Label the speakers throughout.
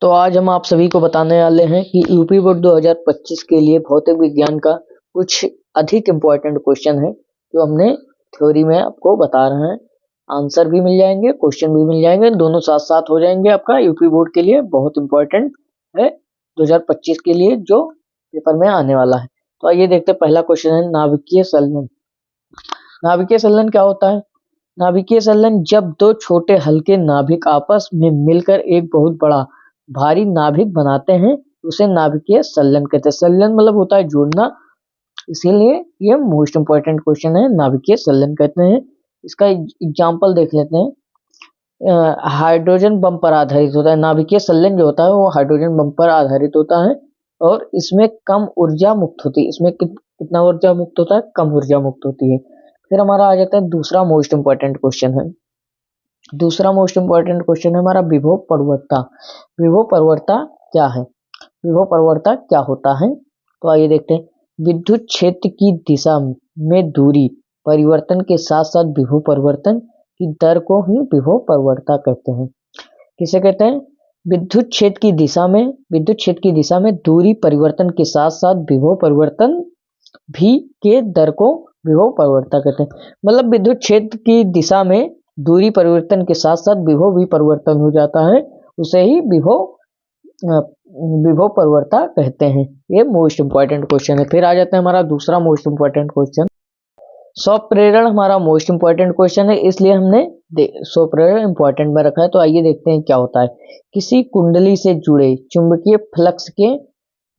Speaker 1: तो आज हम आप सभी को बताने वाले हैं कि यूपी बोर्ड 2025 के लिए भौतिक विज्ञान का कुछ अधिक इम्पोर्टेंट क्वेश्चन है जो हमने थ्योरी में आपको बता रहे हैं। आंसर भी मिल जाएंगे, क्वेश्चन भी मिल जाएंगे, दोनों साथ साथ हो जाएंगे। आपका यूपी बोर्ड के लिए बहुत इम्पोर्टेंट है 2025 के लिए जो पेपर में आने वाला है। तो आइए देखते हैं, पहला क्वेश्चन है नाभिकीय संलयन। नाभिकीय संलयन क्या होता है? नाभिकीय संलयन जब दो छोटे हल्के नाभिक आपस में मिलकर एक बहुत बड़ा भारी नाभिक बनाते हैं उसे नाभिकीय संलयन कहते हैं। संलयन मतलब होता है जोड़ना, इसीलिए ये मोस्ट इंपोर्टेंट क्वेश्चन है, नाभिकीय संलयन कहते हैं। इसका एग्जांपल देख लेते हैं। हाइड्रोजन बम पर आधारित होता है। नाभिकीय संलयन जो होता है वो हाइड्रोजन बम पर आधारित होता है और इसमें कम ऊर्जा मुक्त होती है। इसमें कितना ऊर्जा मुक्त होता है? कम ऊर्जा मुक्त होती है। फिर हमारा आ जाता है दूसरा मोस्ट इंपोर्टेंट क्वेश्चन है। दूसरा मोस्ट इंपोर्टेंट क्वेश्चन है हमारा विभव प्रवणता। विभव प्रवणता क्या है? विभव प्रवणता क्या होता है? तो आइए देखते हैं। विद्युत क्षेत्र की दिशा में दूरी परिवर्तन के साथ साथ विभव परिवर्तन की दर को ही विभव प्रवणता कहते हैं। किसे कहते हैं? विद्युत क्षेत्र की दिशा में दूरी परिवर्तन के साथ साथ विभव परिवर्तन भी के दर को विभव प्रवणता कहते हैं। मतलब विद्युत क्षेत्र की दिशा में दूरी परिवर्तन के साथ साथ विभव भी परिवर्तन हो जाता है, उसे ही विभव प्रवणता कहते हैं। ये मोस्ट इंपोर्टेंट क्वेश्चन है। फिर आ जाता है हमारा दूसरा मोस्ट इंपोर्टेंट क्वेश्चन। स्वप्रेरण हमारा मोस्ट इंपोर्टेंट क्वेश्चन है, इसलिए हमने स्वप्रेरण इंपोर्टेंट में रखा है। तो आइए देखते हैं क्या होता है। किसी कुंडली से जुड़े चुंबकीय फ्लक्स के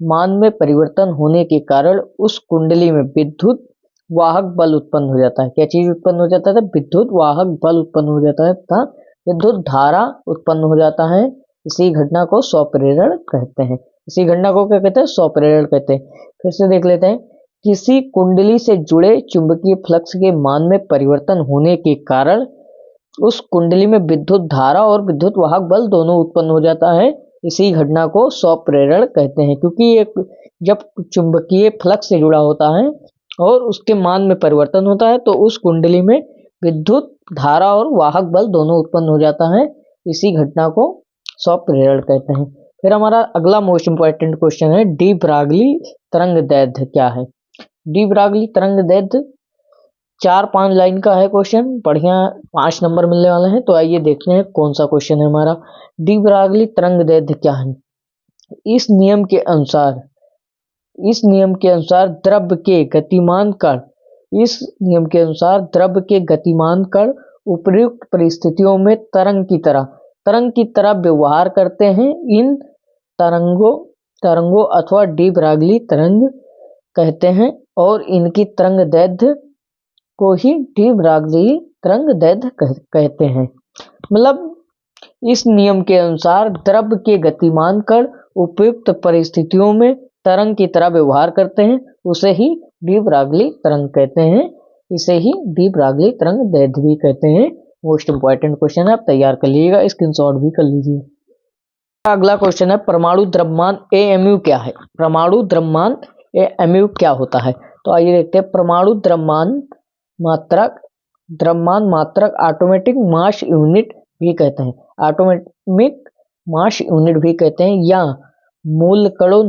Speaker 1: मान में परिवर्तन होने के कारण उस कुंडली में विद्युत वाहक बल उत्पन्न हो जाता है। क्या चीज उत्पन्न हो जाता है? विद्युत वाहक बल उत्पन्न हो जाता है तथा विद्युत धारा उत्पन्न हो जाता है। इसी घटना को स्वप्रेरण कहते हैं। इसी घटना को क्या कहते हैं? स्वप्रेरण कहते हैं। फिर से देख लेते हैं। किसी कुंडली से जुड़े चुंबकीय फ्लक्स के मान में परिवर्तन होने के कारण उस कुंडली में विद्युत धारा और विद्युत वाहक बल दोनों उत्पन्न हो जाता है। इसी घटना को स्वप्रेरण कहते हैं, क्योंकि एक जब चुंबकीय फ्लक्स से जुड़ा होता है और उसके मान में परिवर्तन होता है तो उस कुंडली में विद्युत धारा और वाहक बल दोनों उत्पन्न हो जाता है। इसी घटना को स्वप्रेरण कहते हैं। फिर हमारा अगला मोस्ट इंपोर्टेंट क्वेश्चन है डी ब्रागली तरंग दैर्ध्य क्या है? डी ब्रागली तरंग दैर्ध्य 4-5 लाइन का है क्वेश्चन, बढ़िया 5 नंबर मिलने वाले हैं। तो आइए देखते हैं कौन सा क्वेश्चन है हमारा। डी ब्रागली तरंग दैर्ध्य क्या है? इस नियम के अनुसार द्रव के गतिमान कण उपयुक्त परिस्थितियों में तरंग की तरह व्यवहार करते हैं। इन तरंगों अथवा डी ब्रागली तरंग कहते हैं और इनकी तरंग दैर्ध्य को ही डी ब्रागली तरंग दैर्ध्य कहते हैं। मतलब इस नियम के अनुसार द्रव के गतिमान कण उपयुक्त परिस्थितियों में तरंग की तरह व्यवहार करते हैं, उसे ही डी ब्रागली तरंग कहते हैं। इसे ही डी ब्रागली तरंग दैर्ध्य भी कहते हैं। मोस्ट इंपोर्टेंट क्वेश्चन है, आप तैयार कर लीजिएगा, स्क्रीनशॉट भी कर लीजिए। अगला क्वेश्चन है परमाणु द्रव्यमान एएमयू क्या है? परमाणु द्रव्यमान एएमयू क्या होता है? तो आइए देखते हैं। परमाणु द्रव्यमान मात्रक एटॉमिक मास यूनिट भी कहते हैं। एटॉमिक मास यूनिट भी कहते हैं, या मूल कणों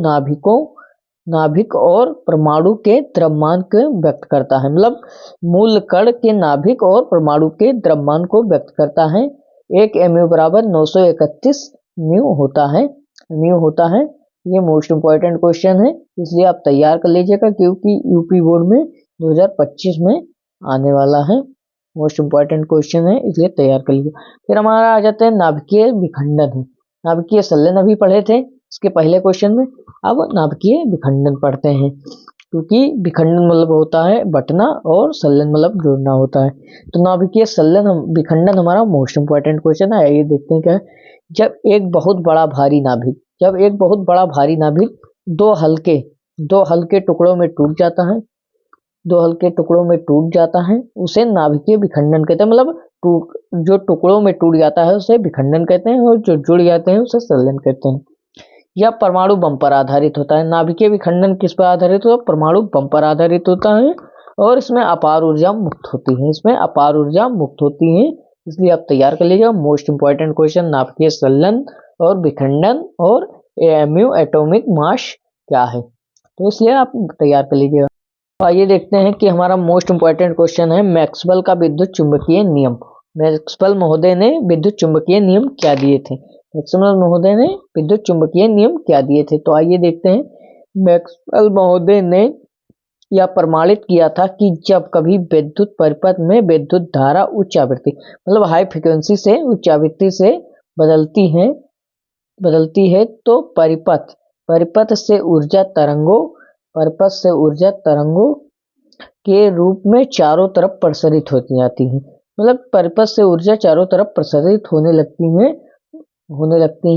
Speaker 1: नाभिक और परमाणु के द्रव्यमान को व्यक्त करता है। मतलब मूल कण के नाभिक और परमाणु के द्रव्यमान को व्यक्त करता है। 1 mu बराबर 931 म्यू होता है। ये मोस्ट इंपोर्टेंट क्वेश्चन है, इसलिए आप तैयार कर लीजिएगा, क्योंकि यूपी बोर्ड में 2025 में आने वाला है। मोस्ट इंपोर्टेंट क्वेश्चन है, इसलिए तैयार कर लीजिए। फिर हमारा आ जाता है नाभिकीय विखंडन है। नाभिकीय संलयन अभी पढ़े थे इसके पहले क्वेश्चन में, अब नाभिकीय विखंडन पढ़ते हैं, क्योंकि विखंडन मतलब होता है बंटना और संलयन मतलब जोड़ना होता है। तो नाभिकीय विखंडन हमारा मोस्ट इंपोर्टेंट क्वेश्चन है। ये देखते हैं क्या है। जब एक बहुत बड़ा भारी नाभिक दो हल्के टुकड़ों में टूट जाता है, उसे नाभिकीय विखंडन कहते हैं। मतलब जो टुकड़ों में टूट जाता है उसे विखंडन कहते हैं और जो जुड़ जाते हैं उसे संलयन कहते हैं। या परमाणु बम पर आधारित होता है। नाभिकीय विखंडन किस पर आधारित होता है? परमाणु बम पर आधारित होता है और इसमें अपार ऊर्जा मुक्त होती है। इसमें अपार ऊर्जा मुक्त होती है, इसलिए आप तैयार कर लीजिएगा। मोस्ट इंपॉर्टेंट क्वेश्चन, नाभिकीय संलयन और विखंडन और एमयू एटॉमिक मास क्या है, तो इसलिए आप तैयार कर लीजिएगा। आइए देखते हैं कि हमारा मोस्ट इंपॉर्टेंट क्वेश्चन है मैक्सवेल का विद्युत चुंबकीय नियम। मैक्सवेल महोदय ने विद्युत चुंबकीय नियम क्या दिए थे? मैक्सवेल महोदय ने विद्युत चुंबकीय नियम क्या दिए थे? तो आइए देखते हैं। मैक्सवेल महोदय ने यह प्रमाणित किया था कि जब कभी विद्युत परिपथ में विद्युत धारा उच्च आवृत्ति मतलब हाई फ्रीक्वेंसी से उच्च आवृत्ति से बदलती है तो परिपथ से ऊर्जा तरंगों के रूप में चारों तरफ प्रसारित होती जाती है। मतलब परिपथ से ऊर्जा चारों तरफ प्रसारित होने लगती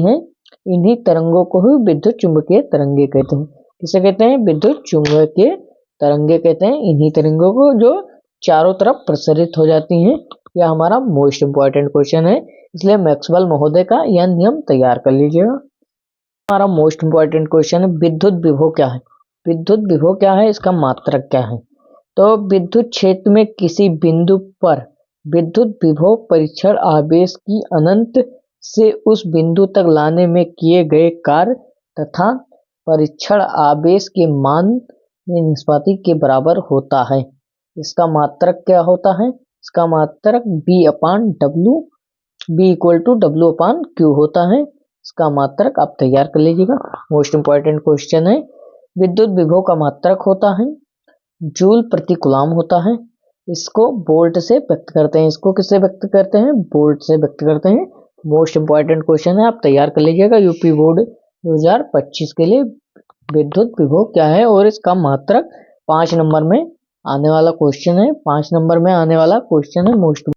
Speaker 1: हैं। इन्हीं तरंगों को ही विद्युत चुंबकीय तरंगे कहते हैं। किसे कहते हैं? विद्युत चुंबकीय तरंगे कहते हैं इन्हीं तरंगों को जो चारों तरफ प्रसारित हो जाती हैं। यह हमारा मोस्ट इंपॉर्टेंट क्वेश्चन है, इसलिए मैक्सवेल महोदय का यह नियम तैयार कर लीजिएगा। हमारा मोस्ट इंपॉर्टेंट क्वेश्चन है विद्युत विभव क्या है? विद्युत विभव क्या है, इसका मात्रक क्या है? तो विद्युत क्षेत्र में किसी बिंदु पर विद्युत विभव परीक्षण आवेश की अनंत से उस बिंदु तक लाने में किए गए कार्य तथा परीक्षण आवेश के मान में निष्पत्ति के बराबर होता है। इसका मात्रक क्या होता है? इसका मात्रक B इक्वल टू W/Q होता है। इसका मात्रक आप तैयार कर लीजिएगा। मोस्ट इंपॉर्टेंट क्वेश्चन है। विद्युत विभव का मात्रक होता है जूल प्रति कूलम होता है। इसको वोल्ट से व्यक्त करते हैं। इसको किससे व्यक्त करते हैं? वोल्ट से व्यक्त करते हैं। मोस्ट इंपॉर्टेंट क्वेश्चन है, आप तैयार कर लीजिएगा। यूपी बोर्ड 2025 के लिए विद्युत विभव क्या है और इसका मात्रक 5 नंबर में आने वाला क्वेश्चन है। 5 नंबर में आने वाला क्वेश्चन है मोस्ट